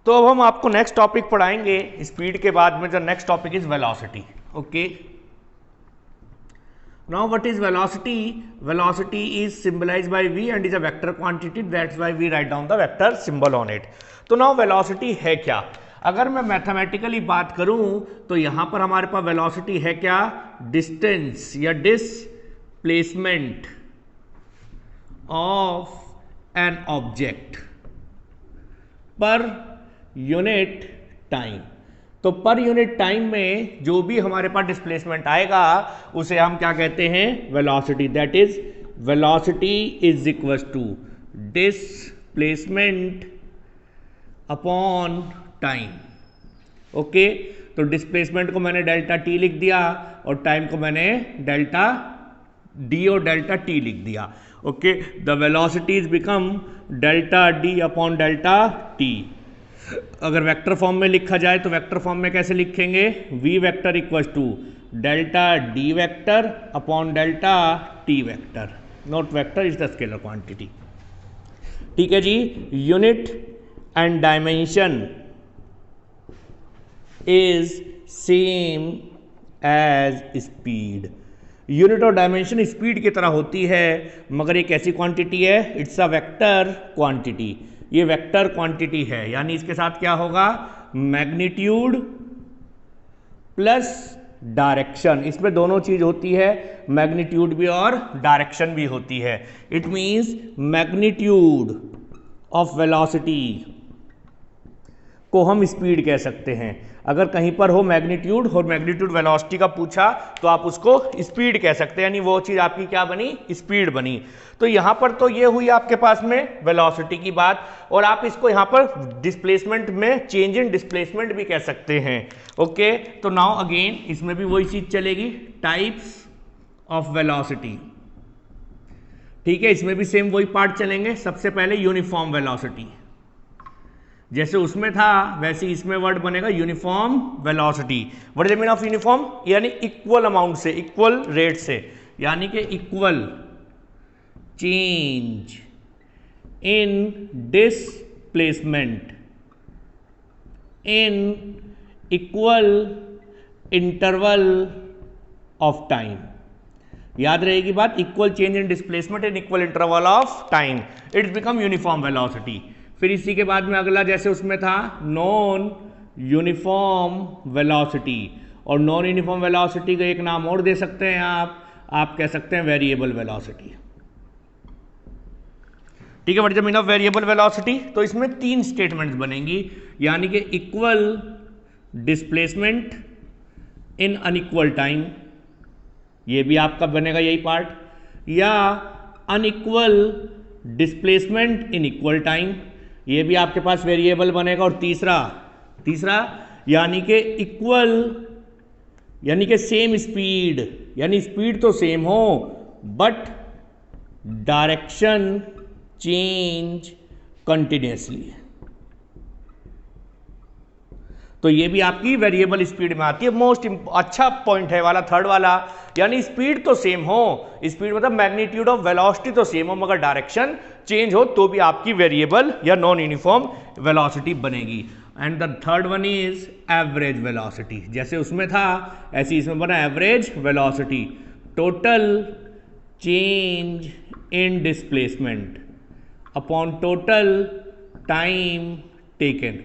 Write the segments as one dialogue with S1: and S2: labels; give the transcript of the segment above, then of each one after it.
S1: तो अब हम आपको नेक्स्ट टॉपिक पढ़ाएंगे स्पीड के बाद में। The next topic is velocity. Okay, now what is velocity? Velocity is symbolized by v and is a vector quantity, that's why we write down the vector symbol on it. तो now velocity है क्या? अगर मैं mathematically बात करूं तो यहां पर हमारे पास वेलोसिटी है क्या? डिस्टेंस या displacement of an object per unit time. तो पर यूनिट टाइम में जो भी हमारे पास डिस्प्लेसमेंट आएगा उसे हम क्या कहते हैं? Velocity. That is velocity is equal to displacement upon time. Okay, तो डिस्प्लेसमेंट को मैंने डेल्टा टी लिख दिया और टाइम को मैंने डेल्टा डी और डेल्टा टी लिख दिया। Okay, the velocity is become delta D upon delta T. अगर वेक्टर फॉर्म में लिखा जाए तो वेक्टर फॉर्म में कैसे लिखेंगे? v vector equal to delta D vector upon delta T vector. Not vector is the scalar quantity. ठीक है जी। Unit and dimension is same as speed. Unit और डायमेंशन स्पीड की तरह होती है, मगर एक ऐसी क्वांटिटी है, इट्स अ वेक्टर क्वांटिटी। ये वेक्टर क्वांटिटी है, यानी इसके साथ क्या होगा? Magnitude plus direction. इसमें दोनों चीज होती है, मैग्नीट्यूड भी और डायरेक्शन भी होती है। It means magnitude of velocity को हम स्पीड कह सकते हैं। अगर कहीं पर हो मैग्नीट्यूड और मैग्नीट्यूड वेलोसिटी का पूछा तो आप उसको स्पीड कह सकते हैं, यानी वो चीज आपकी क्या बनी? स्पीड बनी। तो यहां पर तो ये हुई आपके पास में वेलोसिटी की बात, और आप इसको यहां पर डिस्प्लेसमेंट में चेंज इन डिस्प्लेसमेंट भी कह सकते हैं। ओके, तो नाउ अगेन इसमें भी वही चीज चलेगी, टाइप्स ऑफ वेलोसिटी। ठीक है, इसमें भी सेम वही पार्ट चलेंगे। सबसे पहले यूनिफॉर्म वेलोसिटी, जैसे उसमें था वैसे इसमें वर्ड बनेगा uniform velocity. What is the meaning of uniform? यानी इक्वल अमाउंट से, इक्वल रेट से, यानी कि equal change in displacement in equal interval of time. याद रहेगी बात, equal change in displacement in equal interval of time, it's become uniform velocity. फिर इसी के बाद में अगला जैसे उसमें था नॉन यूनिफॉर्म वेलोसिटी, और नॉन यूनिफॉर्म वेलोसिटी का एक नाम और दे सकते हैं आप कह सकते हैं वेरिएबल वेलोसिटी। ठीक है, what is the meaning of variable velocity? तो इसमें तीन स्टेटमेंट्स बनेंगी, यानी कि equal displacement in unequal time, ये भी आपका बनेगा यही पार्ट, या unequal displacement in equal time, ये भी आपके पास वेरिएबल बनेगा। और तीसरा यानी कि इक्वल, यानी कि सेम स्पीड, यानी स्पीड तो सेम हो बट डायरेक्शन चेंज कंटिन्यूसली। तो ये भी आपकी वेरिएबल स्पीड में आती है। मोस्ट अच्छा पॉइंट है वाला, थर्ड वाला, यानी स्पीड तो सेम हो, स्पीड मतलब मैग्नीट्यूड ऑफ वेलोसिटी तो सेम हो, मगर डायरेक्शन चेंज हो तो भी आपकी वेरिएबल या नॉन यूनिफॉर्म वेलोसिटी बनेगी। And the third one is average velocity. जैसे उसमें था ऐसे इसमें बना average velocity, total change in displacement upon total time taken.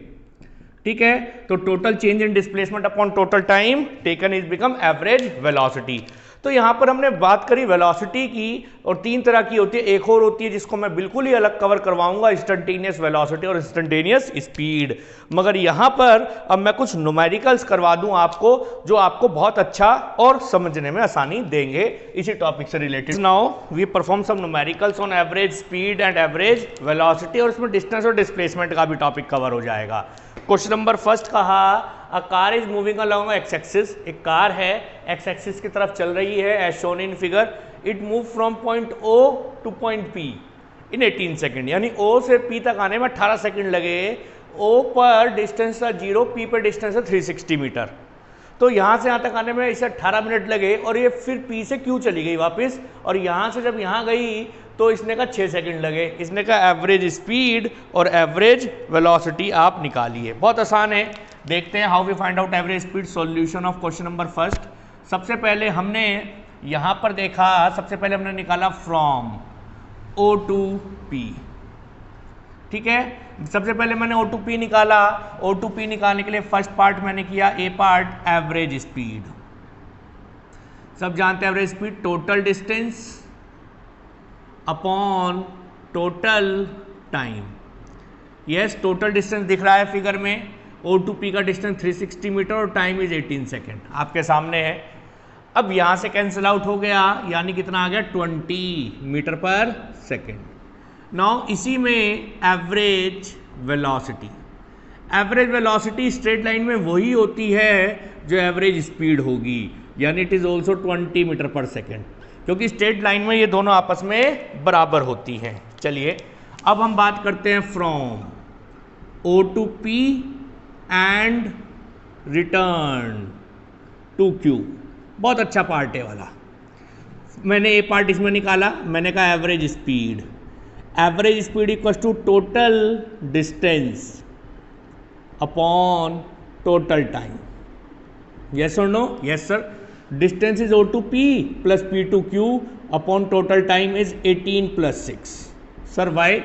S1: ठीक है, तो total change in displacement upon total time taken is become average velocity. तो यहां पर हमने बात करी वेलोसिटी की, और तीन तरह की होती है। एक और होती है जिसको मैं बिल्कुल ही अलग कवर करवाऊंगा, इंस्टेंटेनियस वेलोसिटी और इंस्टेंटेनियस स्पीड। मगर यहां पर अब मैं कुछ न्यूमेरिकल्स करवा दूं आपको, जो आपको बहुत अच्छा और समझने में आसानी देंगे इसी टॉपिक से related. Now we perform some numericals on average speed and average velocity, और इसमें डिस्टेंस और डिस्प्लेसमेंट का भी टॉपिक कवर हो जाएगा। क्वेश्चन नंबर फर्स्ट कहा, a car is moving along X axis. एक कार है एक्स एक्सिस की तरफ चल रही है, as shown in figure. It move from point O to point P in 18 second, यानी ओ से पी तक आने में 18 सेकेंड लगे। ओ पर डिस्टेंस था 0, पी पर डिस्टेंस है 360 मीटर। तो यहाँ से यहाँ तक आने में इसे 18 मिनट लगे और ये फिर पी से क्यू चली गई वापस, और यहाँ से जब यहाँ गई तो इसने कहा 6 सेकंड लगे। इसने कहा एवरेज स्पीड और एवरेज वेलोसिटी आप निकालिए। बहुत आसान है, देखते हैं how we find out average speed. Solution of question number first. सबसे पहले हमने यहाँ पर देखा, सबसे पहले हमने निकाला फ्रॉम O टू P, ठीक है। सबसे पहले मैंने O टू P निकाला। O टू P निकालने के लिए फर्स्ट पार्ट मैंने किया, ए पार्ट एवरेज स्पीड। सब जानते हैं average speed total distance upon total time. Yes, total distance दिख रहा है फिगर में। O टू P का डिस्टेंस 360 मीटर और टाइम इज 18 सेकेंड, आपके सामने है। अब यहाँ से कैंसिल आउट हो गया, यानी कितना आ गया 20 मीटर पर सेकेंड। नाउ इसी में average velocity, average velocity straight line में वही होती है जो एवरेज स्पीड होगी, यानी it is also 20 metre per second, क्योंकि स्ट्रेट लाइन में ये दोनों आपस में बराबर होती हैं। चलिए अब हम बात करते हैं from O to P and return to Q। बहुत अच्छा पार्ट है वाला। मैंने ए पार्ट इसमें निकाला, मैंने कहा average speed, average speed equal to total distance upon total time. Yes और no? Yes sir. Distance is O to P plus P to Q upon total time is 18 plus 6। Sir why?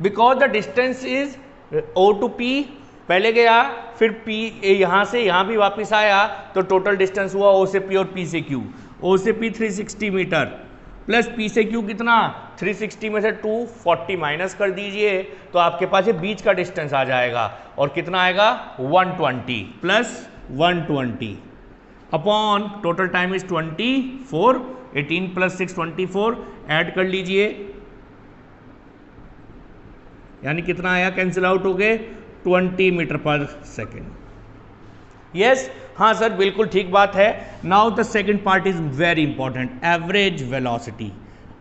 S1: Because the distance is O to P, पहले गया फिर P यहाँ से यहाँ भी वापस आया, तो टोटल डिस्टेंस हुआ O से P और P से Q। O से P 360 मीटर प्लस P से Q कितना, 360 में से 240 माइनस कर दीजिए तो आपके पास ये बीच का डिस्टेंस आ जाएगा, और कितना आएगा 120 plus 120 upon total time is 24, 18 plus 6 24, add कर लीजिए, यानी कितना आया, कैंसिल आउट हो गए 20 मीटर पर सेकेंड। यस, हाँ सर बिल्कुल ठीक बात है। Now the second part is very important, average velocity.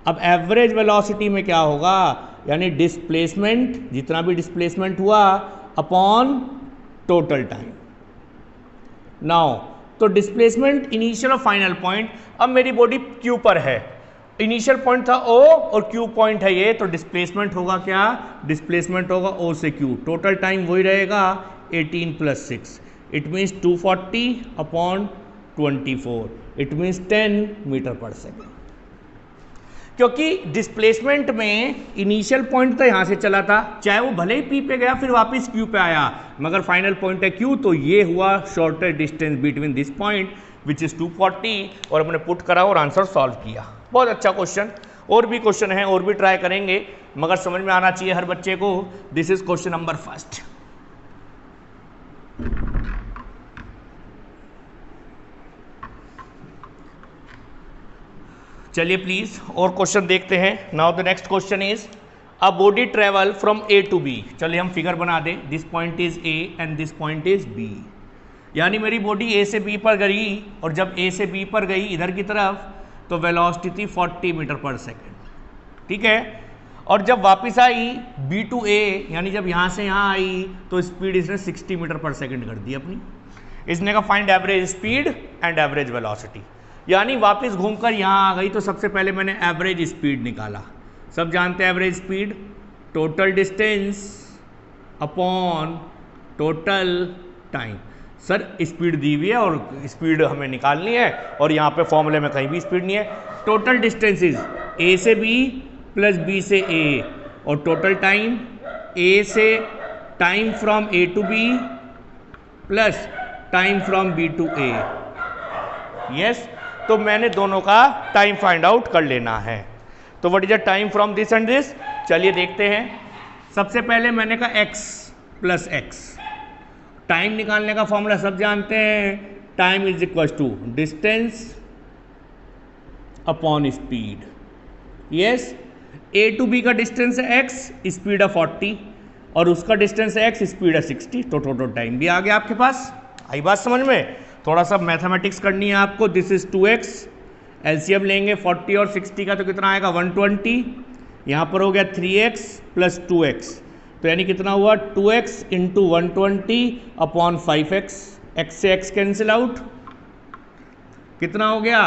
S1: अब एवरेज वेलोसिटी में क्या होगा, यानी डिस्प्लेसमेंट, जितना भी डिस्प्लेसमेंट हुआ अपॉन टोटल टाइम। नाउ तो डिस्प्लेसमेंट इनिशियल और फाइनल पॉइंट, अब मेरी बॉडी Q पर है, इनिशियल पॉइंट था O और Q पॉइंट है ये, तो डिस्प्लेसमेंट होगा क्या, डिस्प्लेसमेंट होगा O से Q। टोटल टाइम वही रहेगा 18 plus 6, it means 240 upon 24, it means 10 metre per second. क्योंकि डिस्प्लेसमेंट में इनिशियल पॉइंट तो यहाँ से चला था, चाहे वो भले ही P पे गया फिर वापस Q पे आया, मगर फाइनल पॉइंट है Q, तो ये हुआ shortest distance between this point which is 240, और हमने पुट करा और आंसर सॉल्व किया। बहुत अच्छा क्वेश्चन। और भी क्वेश्चन है, और भी ट्राई करेंगे, मगर समझ में आना चाहिए हर बच्चे को। This is question number first. चलिए प्लीज और क्वेश्चन देखते हैं। Now the next question is a body travel from A to B। चलिए हम फिगर बना दें, this point is A and this point is B, यानी मेरी बॉडी A से B पर गई, और जब A से B पर गई इधर की तरफ तो वेलोसिटी थी 40 मीटर पर सेकेंड, ठीक है। और जब वापस आई B टू A, यानी जब यहाँ से यहाँ आई तो स्पीड इसने 60 मीटर पर सेकेंड कर दी अपनी। इसने कहा find average speed and average velocity, यानी वापस घूमकर यहाँ आ गई, तो सबसे पहले मैंने एवरेज स्पीड निकाला। सब जानते हैं average speed total distance upon total time. Sir speed दी हुई है और स्पीड हमें निकालनी है, और यहाँ पे फॉर्मूले में कहीं भी स्पीड नहीं है। टोटल डिस्टेंस इज A से B प्लस B से A, और टोटल टाइम A से time from A to B plus time from B to A। Yes, तो मैंने दोनों का टाइम फाइंड आउट कर लेना है। तो what is the time from this and this, चलिए देखते हैं। सबसे पहले मैंने कहा x प्लस x, टाइम निकालने का फॉर्मूला सब जानते हैं, time is equal to distance upon speed. Yes, A to B का डिस्टेंस है x, स्पीड है 40, और उसका डिस्टेंस है x, स्पीड है 60, तो टोटल टाइम भी आ गया आपके पास। आई बात समझ में? थोड़ा सा मैथमेटिक्स करनी है आपको। दिस इज 2x, एलसीएम लेंगे 40 और 60 का तो कितना आएगा 120, यहाँ पर हो गया 3x प्लस 2x, तो यानी कितना हुआ 2x into 120 upon 5x, x से x कैंसिल आउट, कितना हो गया?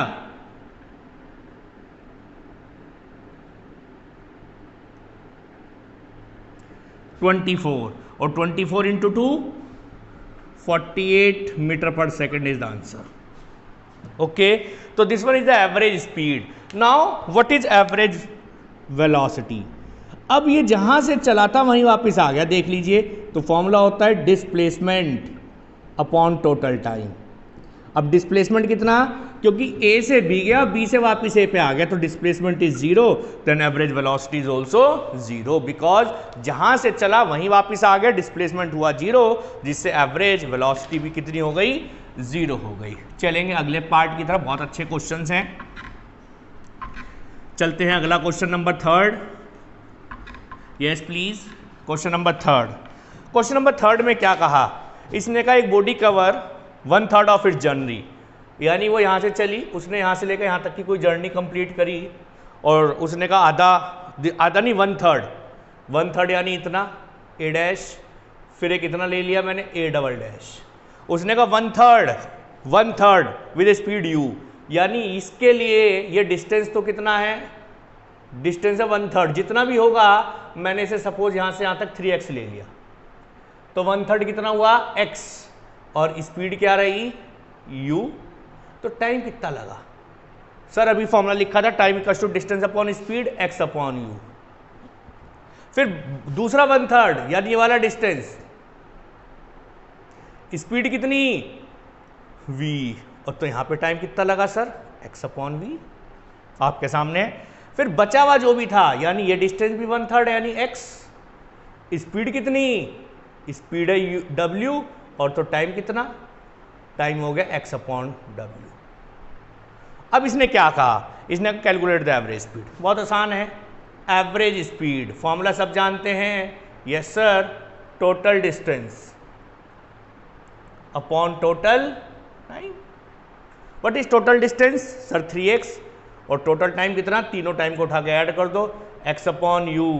S1: 24 और 24 into 2 48 meter per second is the answer. Okay, तो this one is the average speed. Now what is average velocity? अब ये जहां से चला था वहीं वापस आ गया, देख लीजिए. तो फॉर्मूला होता है डिस्प्लेसमेंट अपॉन टोटल टाइम. अब डिस्प्लेसमेंट कितना? क्योंकि ए से बी गया, बी से वापस ए पे आ गया, तो displacement is zero, then average velocity is also zero, because जहां से चला वहीं वापस आ गया, डिस्प्लेसमेंट हुआ जीरो, जिससे एवरेज वेलोसिटी भी कितनी हो गई? जीरो हो गई. चलेंगे अगले पार्ट की तरफ, बहुत अच्छे क्वेश्चंस हैं. चलते हैं अगला question number 3. Yes please, question number 3. Question number 3 में क्या कहा? इसने कहा एक body cover 1/3 of its journey, यानी वो यहाँ से चली, उसने यहाँ से लेकर यहाँ तक की कोई जर्नी कंप्लीट करी, और उसने कहा आधा नहीं 1/3 यानी इतना ए डैश, फिर एक इतना ले लिया मैंने ए डबल डैश. उसने कहा 1/3 विद स्पीड u, यानी इसके लिए ये डिस्टेंस तो कितना है? डिस्टेंस है 1/3. जितना भी होगा, मैंने इसे सपोज यहाँ से यहाँ तक 3x ले लिया, तो 1/3 कितना हुआ? x, और स्पीड क्या रही? u. तो टाइम कितना लगा? सर अभी फॉर्मूला लिखा था, time equals to distance upon speed x upon u. फिर दूसरा 1/3 यानी ये वाला डिस्टेंस, स्पीड कितनी? v, और तो यहां पे टाइम कितना लगा सर? x अपॉन v आपके सामने. फिर बचा हुआ जो भी था, यानी ये डिस्टेंस भी 1/3 यानी x, स्पीड कितनी? स्पीड है w, और तो टाइम कितना? टाइम हो गया x अपॉन w. अब इसने क्या कहा? इसने कैलकुलेट द एवरेज स्पीड. बहुत आसान है. एवरेज स्पीड फॉर्मूला सब जानते हैं. Yes sir, total distance upon total time. What is total distance? Sir 3x, और टोटल टाइम कितना? तीनों टाइम को उठा के ऐड कर दो, x upon u,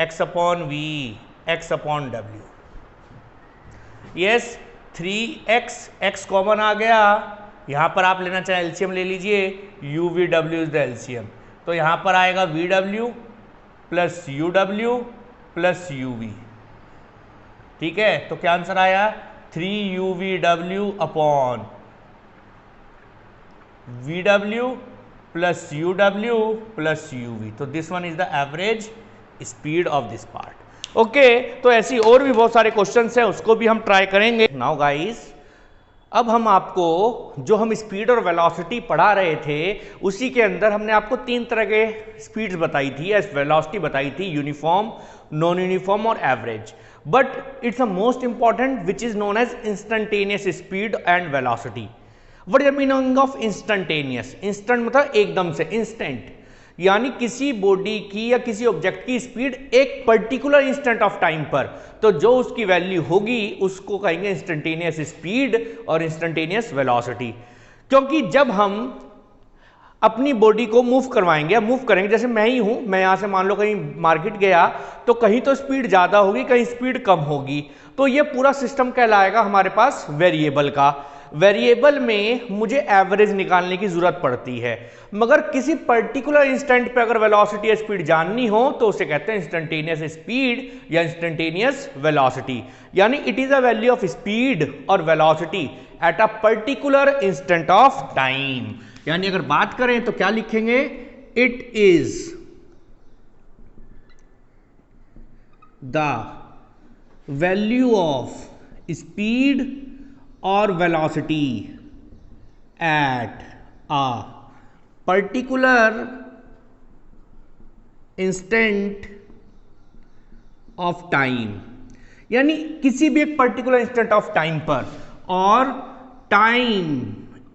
S1: x upon v, x upon w. Yes, 3x, x common आ गया. यहाँ पर आप लेना चाहे एलसीएम ले लीजिए, u v w is the LCM. तो यहाँ पर आएगा v w plus u w plus u v. ठीक है, तो क्या आंसर आया? 3 u v w upon v w plus u w plus u v. तो this one is the average speed of this part. Okay, तो ऐसी और भी बहुत सारे क्वेश्चंस हैं, उसको भी हम ट्राई करेंगे. नाउ गाइस, अब हम आपको जो हम स्पीड और वेलोसिटी पढ़ा रहे थे, उसी के अंदर हमने आपको 3 तरह के स्पीड्स बताई थी या वेलोसिटी बताई थी, यूनिफॉर्म, नॉन यूनिफॉर्म और average. But it's a most important which is known as instantaneous speed and velocity. What is the meaning of instantaneous? Instant मतलब एकदम से, इंस्टेंट, यानी किसी बॉडी की या किसी ऑब्जेक्ट की स्पीड एक पर्टिकुलर इंस्टेंट ऑफ टाइम पर, तो जो उसकी वैल्यू होगी उसको कहेंगे इंस्टेंटेनियस स्पीड और इंस्टेंटेनियस वेलोसिटी. क्योंकि जब हम अपनी बॉडी को मूव करवाएंगे या मूव करेंगे, जैसे मैं ही हूं, मैं यहां से मान लो कहीं मार्केट गया, तो कहीं तो स्पीड ज्यादा होगी, कहीं स्पीड कम होगी, तो ये पूरा सिस्टम कहलाएगा हमारे पास वेरिएबल का. वेरिएबल में मुझे एवरेज निकालने की जरूरत पड़ती है, मगर किसी पर्टिकुलर इंस्टेंट पे अगर वेलोसिटी या स्पीड जाननी हो तो उसे कहते हैं इंस्टेंटेनियस स्पीड या इंस्टेंटेनियस वेलोसिटी. यानी it is a value of speed और velocity at a particular instant of time. यानी अगर बात करें तो क्या लिखेंगे? It is the value of speed or velocity at a particular instant of time. यानी किसी भी एक पर्टिकुलर इंस्टेंट ऑफ टाइम पर, और time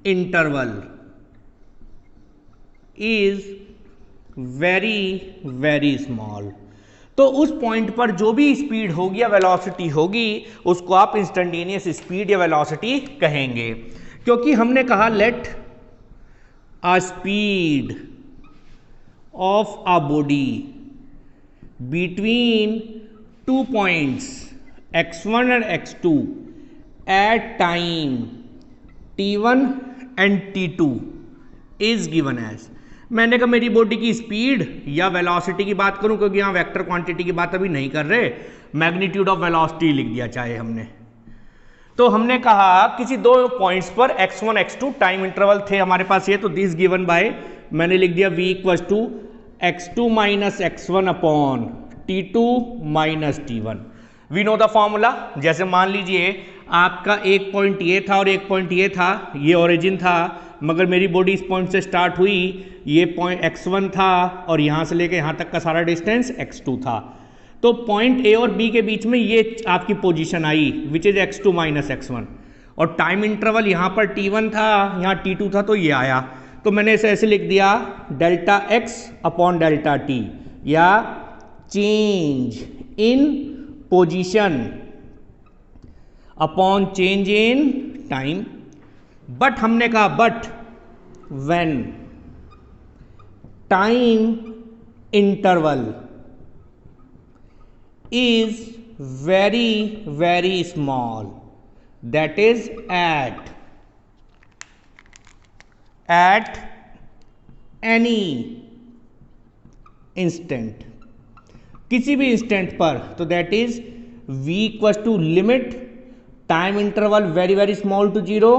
S1: interval is very very small. तो उस पॉइंट पर जो भी स्पीड होगी या वेलोसिटी होगी उसको आप इंस्टेंटेनियस स्पीड या वेलोसिटी कहेंगे. क्योंकि हमने कहा let a speed of a body between 2 points x1 and x2 at time T1 and T2 is given as, मैंने कहा मेरी बॉडी की स्पीड या वेलोसिटी की बात करूं, क्योंकि यहां वेक्टर क्वांटिटी की बात अभी नहीं कर रहे, मैग्नीट्यूड ऑफ वेलोसिटी लिख दिया चाहे हमने। तो हमने कहा किसी दो पॉइंट्स पर x1 x2 टाइम इंटरवल थे हमारे पास, ये तो दिस गिवन बाय, मैंने लिख दिया v equals to x2 minus x1 upon T2 minus T1। We know the formula, जैसे मान लीजिए आपका एक पॉइंट ये था और एक पॉइंट ये था, ये ओरिजिन था, मगर मेरी बॉडी इस पॉइंट से स्टार्ट हुई, ये पॉइंट x1 था और यहाँ से लेके यहाँ तक का सारा डिस्टेंस x2 था। तो पॉइंट A और B के बीच में ये आपकी position I which is x2 minus x1, और टाइम इंटरवल यहाँ पर T1 था, यहाँ T2 था, तो ये आया। तो मैंने इसे ऐसे लिख दिया delta x upon delta t, या change in position upon change in time. But हमने कहा but when time interval is very small, that is at any instant, किसी भी इंस्टेंट पर, तो that is v equals to limit time interval very small to 0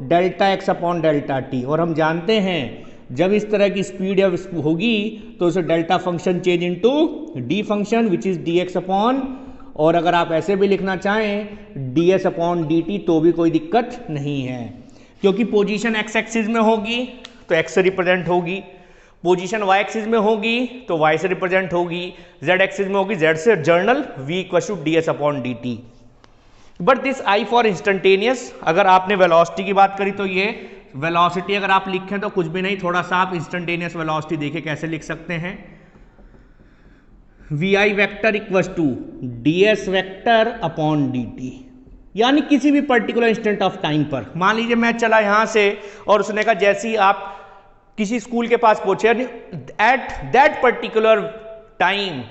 S1: delta x upon delta t। और हम जानते हैं जब इस तरह की स्पीड होगी तो उसे delta function change into D function which is dx upon, और अगर आप ऐसे भी लिखना चाहें ds अपॉन dt तो भी कोई दिक्कत नहीं है, क्योंकि पोजीशन x एक्सिस में होगी तो x से रिप्रेजेंट होगी, पोजीशन y एक्सिस में होगी तो y से रिप्रेजेंट होगी, z एक्सिस में होगी z से, general v equal to ds upon dt। But this I for instantaneous, अगर आपने वेलोसिटी की बात करी तो ये वेलोसिटी अगर आप लिखें तो कुछ भी नहीं, थोड़ा सा आप इंस्टेंटेनियस वेलोसिटी देखें कैसे लिख सकते हैं, vi vector equals to ds vector upon dt, यानी किसी भी पर्टिकुलर इंस्टेंट ऑफ टाइम पर। मान लीजिए मैं चला यहां से और उसने कहा जैसे ही आप किसी स्कूल के पास पहुंचे, at that particular time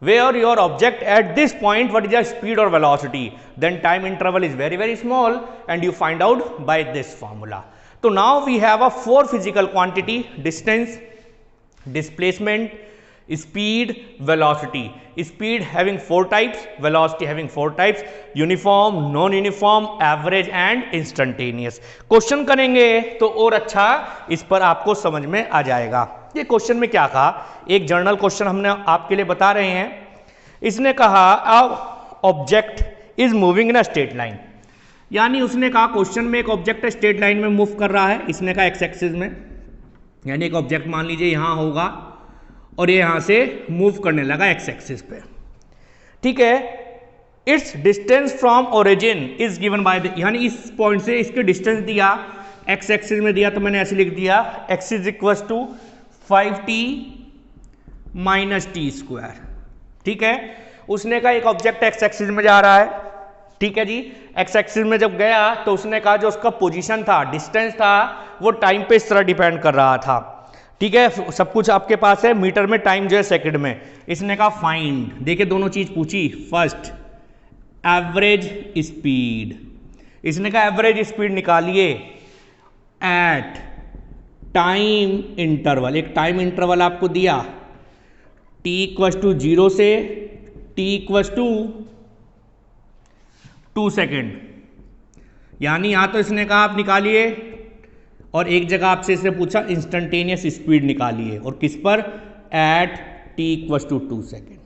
S1: where your object at this point, what is the speed or velocity, then time interval is very small and you find out by this formula. So now we have a 4 physical quantity: distance, displacement, speed, velocity. Speed having 4 types, velocity having 4 types: uniform, non-uniform, average and instantaneous. Question करेंगे तो और अच्छा इस पर आपको समझ में आ जाएगा। ये क्वेश्चन में क्या कहा, एक जर्नल क्वेश्चन हमने आपके लिए बता रहे हैं। इसने कहा object is moving in a straight line, यानी उसने कहा क्वेश्चन में एक ऑब्जेक्ट स्ट्रेट लाइन में मूव कर रहा है, इसने कहा एक्स एक्सिस में, यानी एक ऑब्जेक्ट मान लीजिए यहां होगा और ये यहां से मूव करने लगा एक्स एक्सिस पे, ठीक है। It's distance from origin is given by the, यानी इस पॉइंट से इसके डिस्टेंस दिया, एक्स एक्सिस में दिया, तो मैंने ऐसे लिख दिया X is equal to 5t minus T square, ठीक है। उसने कहा एक ऑब्जेक्ट एक्स एक्सिस में जा रहा है, ठीक है जी। एक्स एक्सिस में जब गया तो उसने कहा जो उसका पोजीशन था, डिस्टेंस था, वो टाइम पे इस तरह डिपेंड कर रहा था, ठीक है। सब कुछ आपके पास है, मीटर में, टाइम जो है सेकंड में। इसने कहा फाइंड, देखिए दोनों चीज पूछी, फर्स्ट एवरेज स्पीड, इसने कहा एवरेज स्पीड निकालिए एट टाइम इंटरवल, एक टाइम इंटरवल आपको दिया t इक्वल्स टू 0 से t इक्वल्स टू 2 सेकेंड, यानी यहां तो इसने कहा आप निकालिए, और एक जगह आपसे इसने पूछा इंस्टेंटेनियस स्पीड निकालिए, और किस पर, at t equals to 2 second,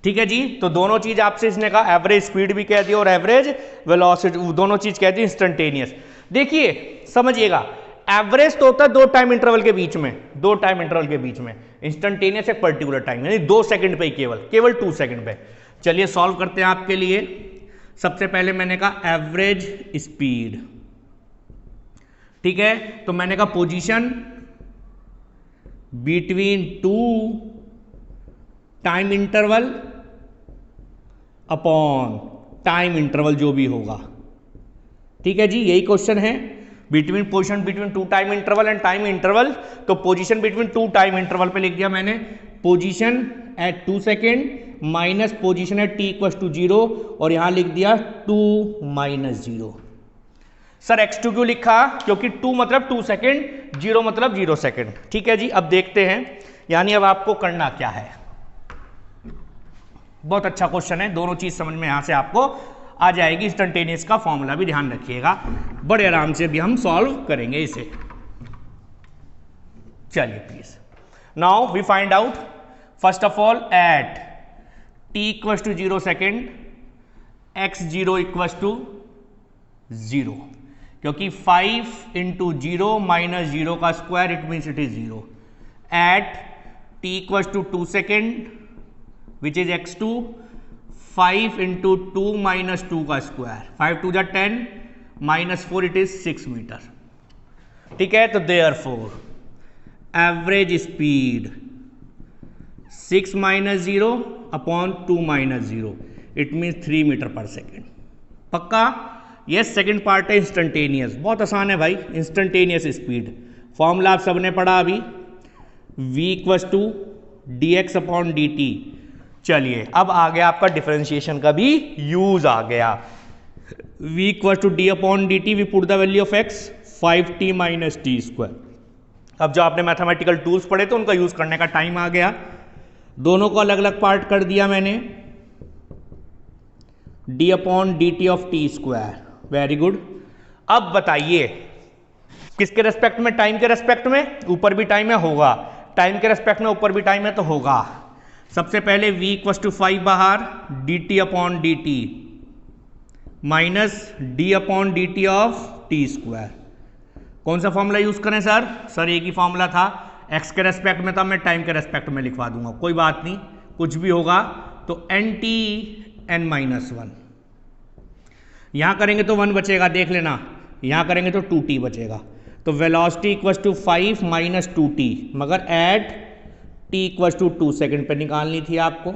S1: ठीक है जी। तो दोनों चीज आपसे इसने कहा, एवरेज स्पीड भी कह दी और एवरेज वेलोसिटी, दोनों चीज कह दी इंस्टेंटेनियस। देखिए समझिएगा, एवरेज तो होता है 2 टाइम इंटरवल के बीच में, 2 टाइम इंटरवल के बीच में, इंस्टेंटेनियस एक पर्टिकुलर टाइम, यानी 2 सेकंड पे ही, केवल 2 सेकंड पे। चलिए सॉल्व करते हैं आपके लिए। सबसे पहले मैंने कहा एवरेज स्पीड, ठीक है, तो मैंने कहा position between 2 time interval upon time interval जो भी होगा, ठीक है जी, यही क्वेश्चन है। Between position between 2 time interval and time interval, तो पोजीशन बिटवीन 2 टाइम इंटरवल पे लिख दिया मैंने position at 2 second minus position at t equal to 0, और यहां लिख दिया 2 माइनस 0। सर x2 क्यों लिखा? क्योंकि 2 मतलब 2 सेकेंड, 0 मतलब 0 सेकेंड। ठीक है जी, अब देखते हैं यानी अब आपको करना क्या है। बहुत अच्छा क्वेश्चन है, दोनों चीज समझ में यहां से आपको आ जाएगी। इंस्टेंटेनियस का फॉर्मूला भी ध्यान रखिएगा, बड़े आराम से भी हम सॉल्व करेंगे इसे। चलिए please, now we find out first of all at t equal to 0 second x0 equal to 0, क्योंकि 5 इंटू 0 माइनस 0 का square it means it is 0। At t equal to 2 second which is x2, 5 into 2 minus 2 का square, 5 2 जा 10 minus 4 it is 6 metre. ठीक है, तो therefore average speed 6 minus 0 upon 2 minus 0 it means 3 metre per second. पक्का? Yes. Second part है instantaneous, बहुत आसान है भाई। इंस्टेंटेनियस स्पीड फॉर्मूला आप सबने पढ़ा अभी, v equal to D X upon D T. चलिए अब आ गया आपका डिफरेंशिएशन का भी यूज आ गया। v equal to D upon D T, we put the value of x 5t minus T square. अब जो आपने मैथमेटिकल टूल्स पढ़े तो उनका यूज करने का टाइम आ गया। दोनों को अलग अलग पार्ट कर दिया मैंने, d upon D T of T square. Very good. अब बताइए किसके रेस्पेक्ट में? टाइम के रेस्पेक्ट में। ऊपर भी टाइम है, होगा। टाइम के रेस्पेक्ट में ऊपर भी टाइम है तो होगा। सबसे पहले v इक्वल टू 5 बाहर, D T upon D T minus D upon D T of T square. कौन सा फॉर्मूला यूज करें सर? सर एक ही फॉर्मूला था, x के रेस्पेक्ट में था, मैं टाइम के रेस्पेक्ट में लिखवा दूंगा, कोई बात नहीं, कुछ भी होगा। तो एन टी एन माइनस 1, यहां करेंगे तो 1 बचेगा, देख लेना। यहां करेंगे तो 2t बचेगा। तो velocity equal to 5 minus 2t, मगर at t equal to 2 second पे निकालनी थी आपको,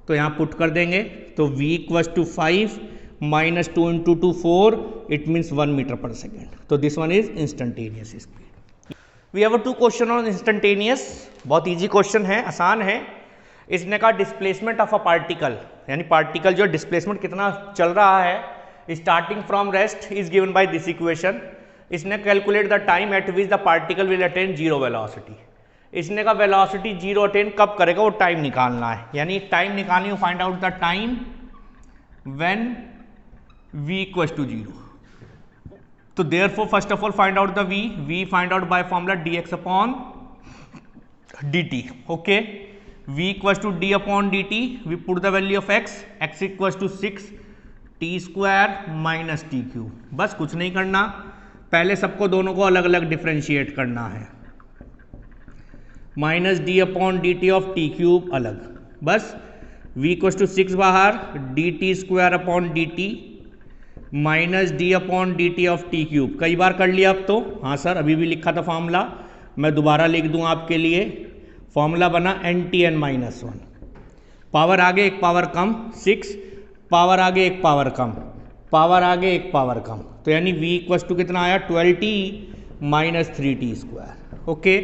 S1: तो यहां पुट कर देंगे। तो v equal to 5 minus 2 into 2 4 it means 1 meter per second. तो this one is instantaneous speed. We have 2 question on instantaneous, बहुत इजी क्वेश्चन है, आसान है। इसने कहा डिस्प्लेसमेंट ऑफ अ पार्टिकल, यानी पार्टिकल जो डिस्प्लेसमेंट कितना चल रहा है starting from rest is given by this equation. इसने calculate the time at which the particle will attain zero velocity. इसने कहा वेलोसिटी जीरो अटेन कब करेगा, वो टाइम निकालना है, यानी टाइम निकालनी, find out the time when v equal to 0। तो therefore first of all find out the v find out by formula dx upon dt। Okay, v equal to d upon dt, we put the value of x equal to 6 T square minus T cube. बस कुछ नहीं करना, पहले सबको दोनों को अलग अलग डिफ्रेंशिएट करना है। Minus D upon D T of T cube अलग, बस v इक्वल टू 6 बाहर, D T square upon D T minus D upon D T of T cube. कई बार कर लिया अब तो, हाँ सर अभी भी लिखा था फॉर्मूला, मैं दोबारा लिख दूं आपके लिए। फॉर्मूला बना N T N minus 1, power आगे एक पावर कम 6, पावर आगे एक पावर कम, पावर आगे एक पावर कम, तो यानी v इक्वल टू कितना आया 12t minus 3t square. Okay,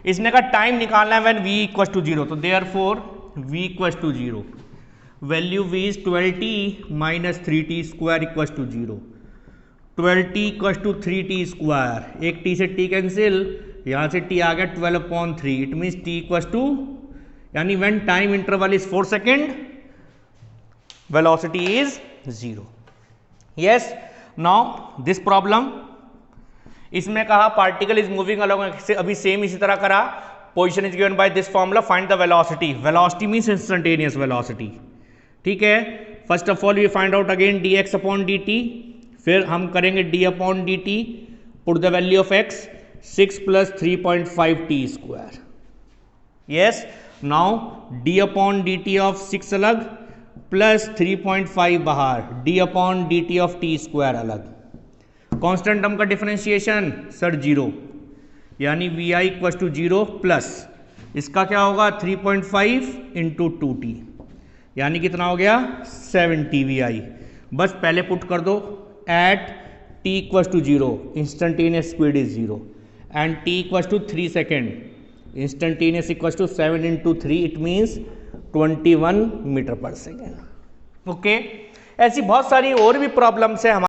S1: इसने का टाइम निकालना है व्हेन v इक्वल टू 0, तो therefore v equal to 0, value v is 12t minus 3t square equal to 0। 12t equal to 3t square, एक t से t cancel, यहाँ से t आ गया 12/3, it means t equal to, यानी when time interval is 4 second velocity is 0। yes, now this problem, इसमें कहा particle is moving along, अभी सेम इसी तरह करा, position is given by this formula, find the velocity. Velocity means instantaneous velocity. ठीक है, first of all we find out again dx upon dt, फिर हम करेंगे d upon dt, put the value of x 6 plus 3.5 t square. Yes, now d upon dt of 6 अलग plus 3.5 बाहर, d upon D T of T square अलग। Constant term का differentiation sir 0, यानी V I equal to 0 plus इसका क्या होगा 3.5 into 2t, यानी कितना हो गया 7t वी आई। बस पहले पुट कर दो, at t equal to 0 instantaneous speed is 0 and t equal to 3 second, instantaneous equal to 7 into 3 it means 21 metre per second. Okay, ऐसी बहुत सारी और भी प्रॉब्लम्स है हमारे